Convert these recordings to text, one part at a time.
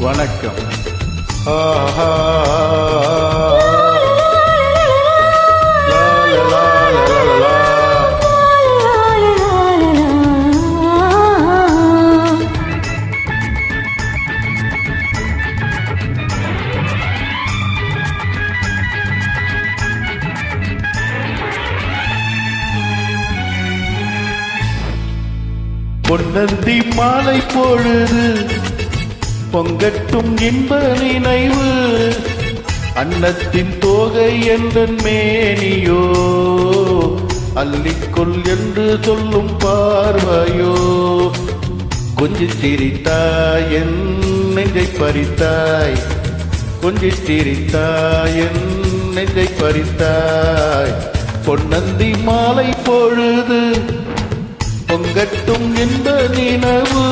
வணக்கம். ஆஹா பொன்னந்தி மாலை பொழுது பொங்கட்டும் இன்ப நினைவு, அன்னத்தின் தோகை என்ற மேனியோ, அள்ளிக்கொள் என்று சொல்லும் பார்வையோ, கொஞ்சி சிரித்தாய் என் நெஞ்சை பறித்தாய், கொஞ்சி சிரித்தாய் என் நெஞ்சை பறித்தாய். பொன்னந்தி மாலை பொழுது பொங்கட்டும் இன்ப நினைவு.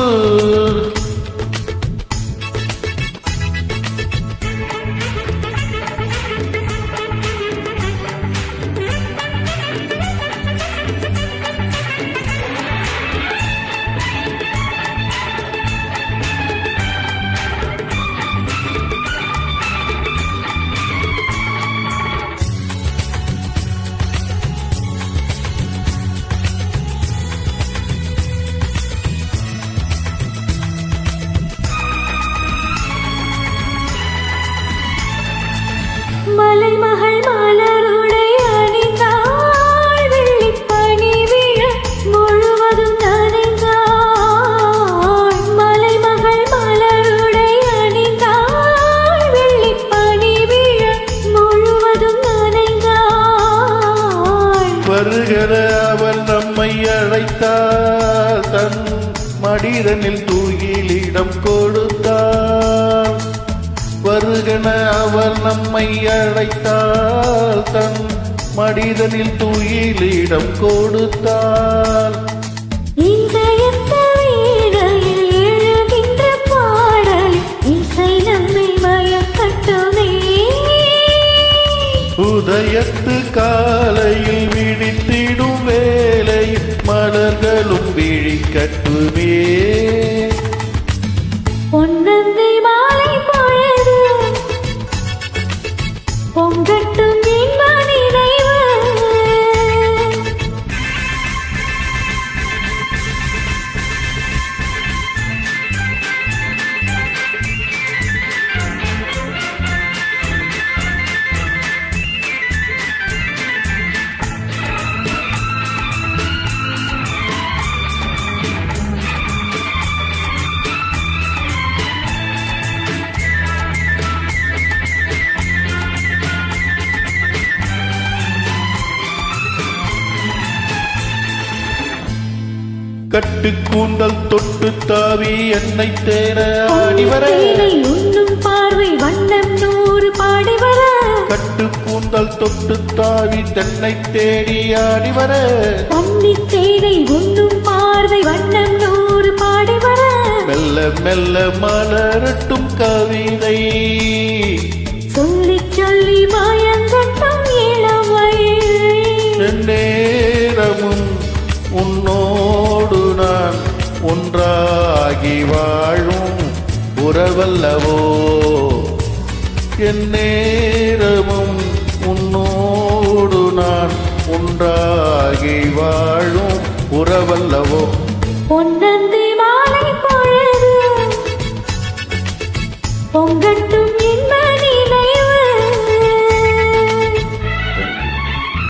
மலைமகள் மலருடை அணிந்தாள், வெள்ளிப்பனி விழ முழுவதும் நனைந்தாள். மலைமகள் மலருடை அணிந்தாள், வெள்ளிப்பனி விழ முழுவதும் நனைந்தாள். வருகிற அவள் நம்மை அழைத்தாள், தன் மடிதனில் தூயிலிடம் கொடுத்தாள். வருகன அவள் நம்மை அழைத்தாள், தன் மடிதனில் தூயிலிடம் கொடுத்தாள். உதயத்து காலையில் விழித்திடும் வேளையில் மலர்களும் விழிக்கட்டுமே. பொன்னந்தி மாலை பொழுது பொங்கட்டும் இன்ப நினைவு. கட்டு கூந்தல் தொட்டு தாவி என்னை தேட ஆடிவர, உண்ணும் பார்வை வண்ணம் நூறு பாடிவர. கட்டு கூந்தல் தொட்டு தாவி தென்னை தேடி ஆடிவர, பன்னி தேனை உண்ணும் பார்வை வண்ணம் நூறு பாடிவர. மெல்ல மெல்ல மலரட்டும் கவிதை, சொல்லி சொல்லி மாயங்கட்டும் இளமை. நேரமும் உன்னோடு நான் ஒன்றாகி வாழும் உறவல்லவோ, என் நேரமும் உன்னோடு நான் ஒன்றாகி வாழும் உறவல்லவோ. பொன்னந்தி